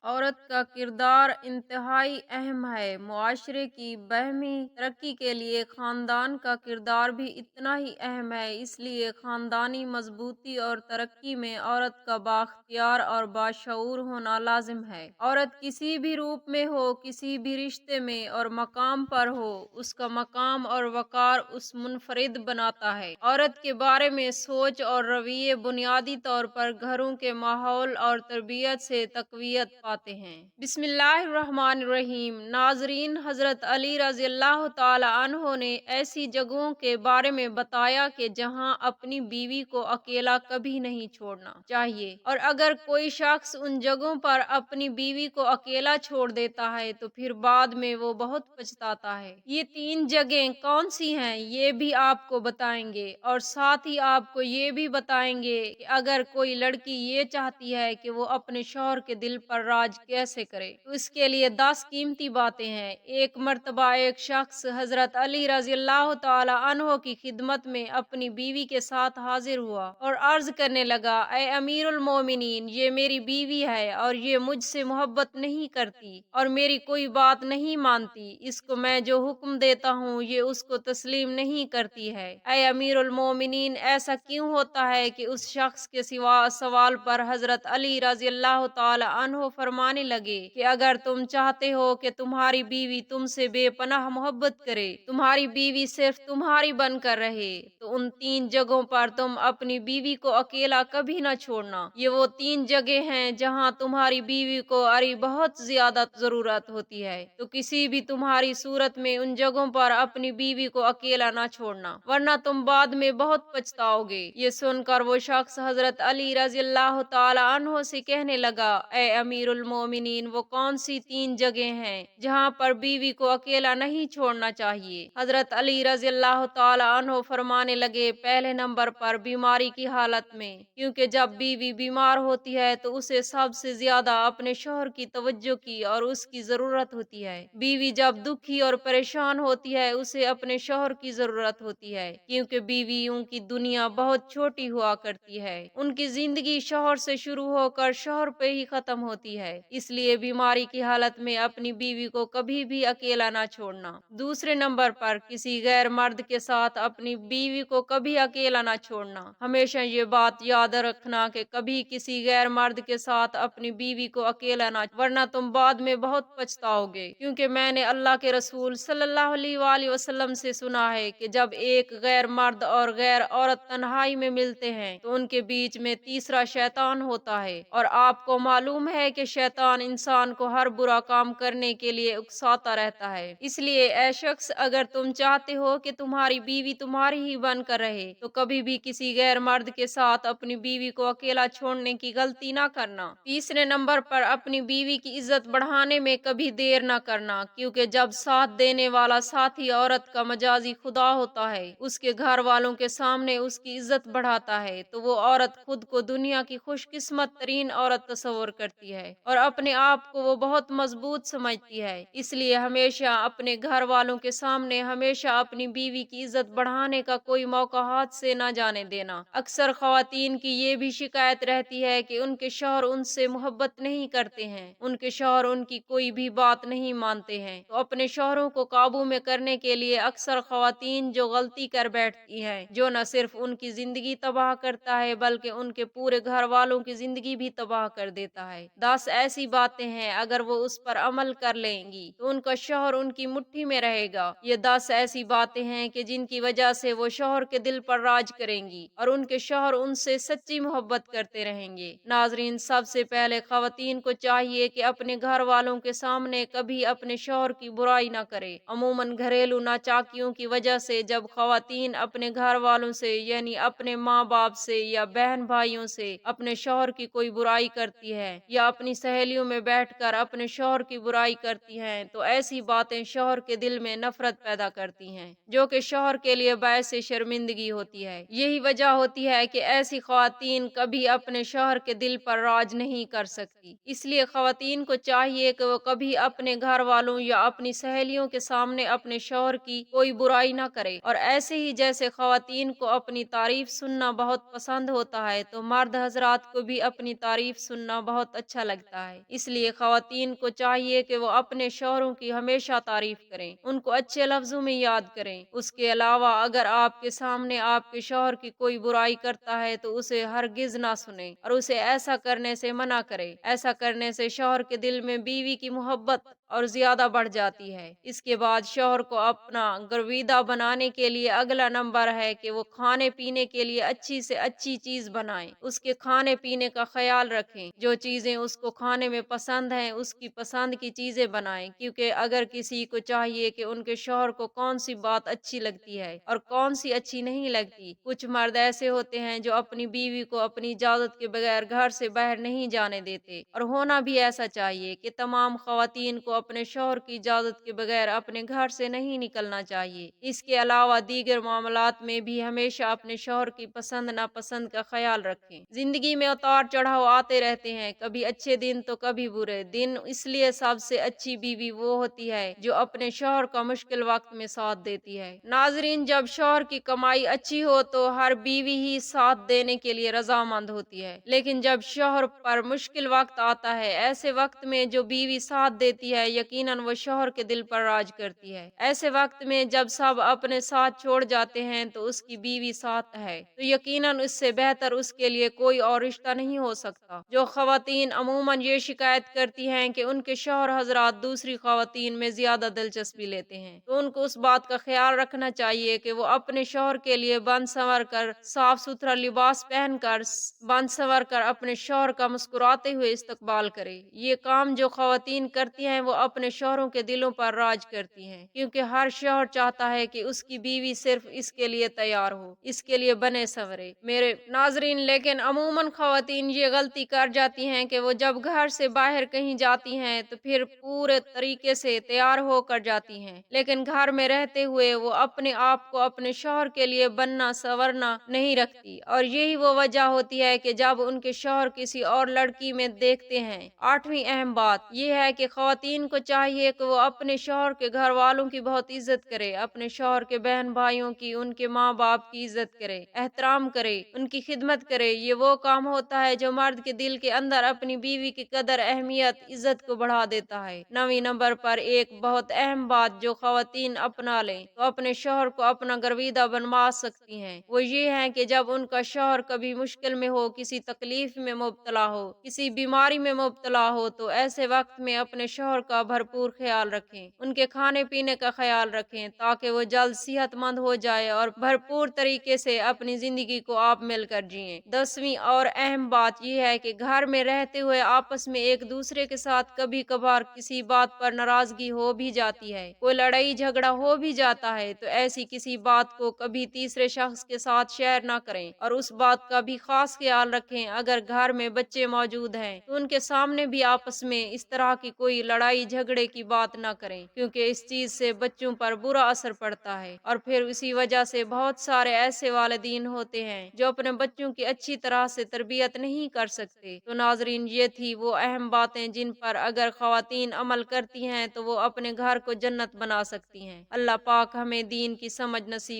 औरत का किरदार इंतहाई अहम है। मुआशरे की बाहमी तरक्की के लिए ख़ानदान का किरदार भी इतना ही अहम है। इसलिए ख़ानदानी मजबूती और तरक्की में औरत का बाख्तियार और बाशऊर होना लाजिम है। औरत किसी भी रूप में हो, किसी भी रिश्ते में और मकाम पर हो, उसका मकाम और वक़ार उस मुनफरिद बनाता है। औरत के बारे में सोच और रवैये बुनियादी तौर पर घरों के माहौल और तरबियत से तक़वियत पाते हैं। बिस्मिल्लाहिर्रहमानिर्रहीम। नाज़रीन, हज़रत अली रज़ियल्लाहु ताला अन्हो ने ऐसी जगहों के बारे में बताया कि जहां अपनी बीवी को अकेला कभी नहीं छोड़ना चाहिए, और अगर कोई शख्स उन जगहों पर अपनी बीवी को अकेला छोड़ देता है तो फिर बाद में वो बहुत पछताता है। ये 3 जगहें कौन सी हैं ये भी आपको बताएंगे, और साथ ही आपको ये भी बताएंगे कि अगर कोई लड़की ये चाहती है कि वो अपने शौहर के दिल पर राज कैसे करे, तो इसके लिए 10 कीमती बातें हैं। एक मर्तबा एक शख्स हजरत अली रज़ियल्लाहु ताला अन्हो की खिदमत में अपनी बीवी के साथ हाजिर हुआ और अर्ज करने लगा, ए अमीरुल मोमिनीन, ये मेरी बीवी है और ये मुझसे मोहब्बत नहीं करती और मेरी कोई बात नहीं मानती। इसको मैं जो हुक्म देता हूँ ये उसको तस्लीम नहीं करती है। ए अमीरुल मोमिनीन, ऐसा क्यों होता है कि उस शख्स के सिवा सवाल पर हजरत अली रज़ियल्लाहु ताला अन्हो फरमाने लगे कि अगर तुम चाहते हो कि तुम्हारी बीवी तुमसे बेपनाह मोहब्बत करे, तुम्हारी बीवी सिर्फ तुम्हारी बनकर रहे, तो उन 3 जगहों पर तुम अपनी बीवी को अकेला कभी न छोड़ना। ये वो 3 जगह हैं जहां तुम्हारी बीवी को अरे बहुत ज्यादा जरूरत होती है, तो किसी भी तुम्हारी सूरत में उन जगहों पर अपनी बीवी को अकेला न छोड़ना, वरना तुम बाद में बहुत पछताओगे। ये सुनकर वो शख्स हजरत अली रज़ियल्लाहु ताला अन्हो से कहने लगा, ए अमीरुल मोमिनीन, वो कौन सी 3 जगह हैं जहां पर बीवी को अकेला नहीं छोड़ना चाहिए? हजरत अली रज़ियल्लाहु ताला अन्हो फरमाने लगे, पहले नंबर पर बीमारी की हालत में, क्योंकि जब बीवी बीमार होती है तो उसे सबसे ज्यादा अपने शौहर की तवज्जो की और उसकी जरूरत होती है। बीवी जब दुखी और परेशान होती है उसे अपने शौहर की जरूरत होती है, क्योंकि बीवियों की दुनिया बहुत छोटी हुआ करती है। उनकी जिंदगी शौहर से शुरू होकर शौहर पे ही खत्म होती है। इसलिए बीमारी की हालत में अपनी बीवी को कभी भी अकेला ना छोड़ना। दूसरे नंबर पर किसी गैर मर्द के साथ अपनी बीवी को कभी अकेला ना छोड़ना। हमेशा ये बात याद रखना कि कभी किसी गैर मर्द के साथ अपनी बीवी को अकेला ना, वरना तुम बाद में बहुत पछताओगे। क्योंकि मैंने अल्लाह के रसूल सल्लल्लाहु अलैहि वसल्लम से सुना है कि जब एक गैर मर्द और गैर औरत तन्हाई में मिलते हैं तो उनके बीच में तीसरा शैतान होता है, और आपको मालूम है कि शैतान इंसान को हर बुरा काम करने के लिए उकसाता रहता है। इसलिए ऐ शख्स, अगर तुम चाहते हो कि तुम्हारी बीवी तुम्हारी ही बनकर रहे तो कभी भी किसी गैर मर्द के साथ अपनी बीवी को अकेला छोड़ने की गलती ना करना। तीसरे नंबर पर अपनी बीवी की इज्जत बढ़ाने में कभी देर ना करना, क्योंकि जब साथ देने वाला साथी औरत का मजाजी खुदा होता है, उसके घर वालों के सामने उसकी इज्जत बढ़ाता है, तो वो औरत खुद को दुनिया की खुशकिस्मत तरीन औरत तस्वर करती है और अपने आप को वो बहुत मजबूत समझती है। इसलिए हमेशा अपने घर वालों के सामने हमेशा अपनी बीवी की इज्जत बढ़ाने का कोई मौका हाथ से न जाने देना। अक्सर खवातीन की ये भी शिकायत रहती है कि उनके शौहर उनसे मोहब्बत नहीं करते हैं, उनके शौहर उनकी कोई भी बात नहीं मानते हैं। तो अपने शौहरों को काबू में करने के लिए अक्सर खवातीन जो गलती कर बैठती हैं, जो न सिर्फ उनकी जिंदगी तबाह करता है बल्कि उनके पूरे घर वालों की जिंदगी भी तबाह कर देता है। 10 ऐसी बातें हैं अगर वो उस पर अमल कर लेंगी तो उनका शौहर उनकी मुट्ठी में रहेगा। ये 10 ऐसी बातें हैं कि जिनकी वजह से वो शौहर के दिल पर राज करेंगी और उनके शौहर उनसे सच्ची मोहब्बत करते रहेंगे। नाजरीन, सबसे पहले खवातीन को चाहिए कि अपने घर वालों के सामने कभी अपने शौहर की बुराई ना करे। अमूमन घरेलू नाचाकियों की वजह से जब खवातीन अपने घर वालों से यानी अपने माँ बाप से या बहन भाइयों से अपने शौहर की कोई बुराई करती है या अपनी सहेलियों में बैठकर अपने शौहर की बुराई करती हैं, तो ऐसी बातें शौहर के दिल में नफरत पैदा करती हैं, जो कि शौहर के लिए बायस शर्मिंदगी होती है। यही वजह होती है कि ऐसी खवातीन कभी अपने शौहर के दिल पर राज नहीं कर सकती। इसलिए खवातीन को चाहिए कि वो कभी अपने घर वालों या अपनी सहेलियों के सामने अपने शौहर की कोई बुराई ना करे। और ऐसे ही जैसे खवातीन को अपनी तारीफ सुनना बहुत पसंद होता है, तो मर्द हजरात को भी अपनी तारीफ सुनना बहुत अच्छा लगता रहता है। इसलिए ख़वातीन को चाहिए कि वो अपने शौहरों की हमेशा तारीफ करें, उनको अच्छे लफ्ज़ों में याद करें। उसके अलावा अगर आपके सामने आपके शौहर की कोई बुराई करता है तो उसे हरगिज़ ना सुने और उसे ऐसा करने से मना करें। ऐसा करने से शौहर के दिल में बीवी की मोहब्बत और ज्यादा बढ़ जाती है। इसके बाद शौहर को अपना गर्विदा बनाने के लिए अगला नंबर है कि वो खाने पीने के लिए अच्छी से अच्छी चीज बनाएं, उसके खाने पीने का ख्याल रखें। जो चीजें उसको खाने में पसंद हैं उसकी पसंद की चीजें बनाएं, क्योंकि अगर किसी को चाहिए कि उनके शौहर को कौन सी बात अच्छी लगती है और कौन सी अच्छी नहीं लगती। कुछ मर्द ऐसे होते हैं जो अपनी बीवी को अपनी इजाजत के बगैर घर से बाहर नहीं जाने देते, और होना भी ऐसा चाहिए कि तमाम खवातीन को अपने शौहर की इजाजत के बगैर अपने घर से नहीं निकलना चाहिए। इसके अलावा दीगर मामलात में भी हमेशा अपने शौहर की पसंद नापसंद का ख्याल रखें। जिंदगी में उतार चढ़ाव आते रहते हैं, कभी अच्छे दिन तो कभी बुरे दिन। इसलिए सबसे अच्छी बीवी वो होती है जो अपने शौहर का मुश्किल वक्त में साथ देती है। नाजरीन, जब शौहर की कमाई अच्छी हो तो हर बीवी ही साथ देने के लिए रजामंद होती है, लेकिन जब शौहर पर मुश्किल वक्त आता है, ऐसे वक्त में जो बीवी साथ देती है यकीनन वो शौहर के दिल पर राज करती है। ऐसे वक्त में जब सब अपने साथ छोड़ जाते हैं तो उसकी बीवी साथ है तो यकीनन इससे बेहतर उसके लिए कोई और रिश्ता नहीं हो सकता। जो खवातीन अमूमन ये शिकायत करती हैं कि उनके शौहर हजरात दूसरी खवातीन में ज्यादा दिलचस्पी लेते हैं, तो उनको उस बात का ख्याल रखना चाहिए कि वो अपने शौहर के लिए बन संवर कर, साफ सुथरा लिबास पहनकर, बन संवर कर अपने शौहर का मुस्कुराते हुए इस्तकबाल करे। ये काम जो खवातीन करती हैं वो अपने शौहरों के दिलों पर राज करती हैं, क्योंकि हर शौहर चाहता है कि उसकी बीवी सिर्फ इसके लिए तैयार हो, इसके लिए बने संवरे। मेरे नाजरीन, लेकिन अमूमन खवातीन ये गलती कर जाती हैं कि वो जब घर से बाहर कहीं जाती हैं तो फिर पूरे तरीके से तैयार होकर जाती हैं, लेकिन घर में रहते हुए वो अपने आप को अपने शौहर के लिए बनना संवरना नहीं रखती, और यही वो वजह होती है कि जब उनके शौहर किसी और लड़की में देखते हैं। आठवीं अहम बात यह है कि खवातीन को चाहिए कि वो अपने शौहर के घर वालों की बहुत इज्जत करे, अपने शौहर के बहन भाइयों की, उनके माँ बाप की इज्जत करे, एहतराम करे, उनकी खिदमत करे। ये वो काम होता है जो मर्द के दिल के अंदर अपनी बीवी की कदर, अहमियत, इज्जत को बढ़ा देता है। 9वीं नंबर पर एक बहुत अहम बात जो खवातीन अपना लें तो अपने शौहर को अपना गर्विदा बनवा सकती हैं, वो ये है कि जब उनका शौहर कभी मुश्किल में हो, किसी तकलीफ में मुब्तला हो, किसी बीमारी में मुब्तला हो, तो ऐसे वक्त में अपने शौहर का भरपूर ख्याल रखें, उनके खाने पीने का ख्याल रखें ताकि वो जल्द सेहतमंद हो जाए और भरपूर तरीके से अपनी जिंदगी को आप मिलकर जिएं। 10वीं और अहम बात यह है कि घर में रहते हुए आपस में एक दूसरे के साथ कभी कभार किसी बात पर नाराजगी हो भी जाती है, कोई लड़ाई झगड़ा हो भी जाता है, तो ऐसी किसी बात को कभी तीसरे शख्स के साथ शेयर ना करें, और उस बात का भी खास ख्याल रखें अगर घर में बच्चे मौजूद हैं तो उनके सामने भी आपस में इस तरह की कोई लड़ाई झगड़े की बात ना करें, क्योंकि इस चीज से बच्चों पर बुरा असर पड़ता है और फिर इसी वजह से बहुत सारे ऐसे वालिदीन होते हैं जो अपने बच्चों की अच्छी तरह से तरबियत नहीं कर सकते। तो नाजरीन, ये थी वो अहम बातें जिन पर अगर खवातीन अमल करती हैं तो वो अपने घर को जन्नत बना सकती हैं। अल्लाह पाक हमें दीन की समझ नसीब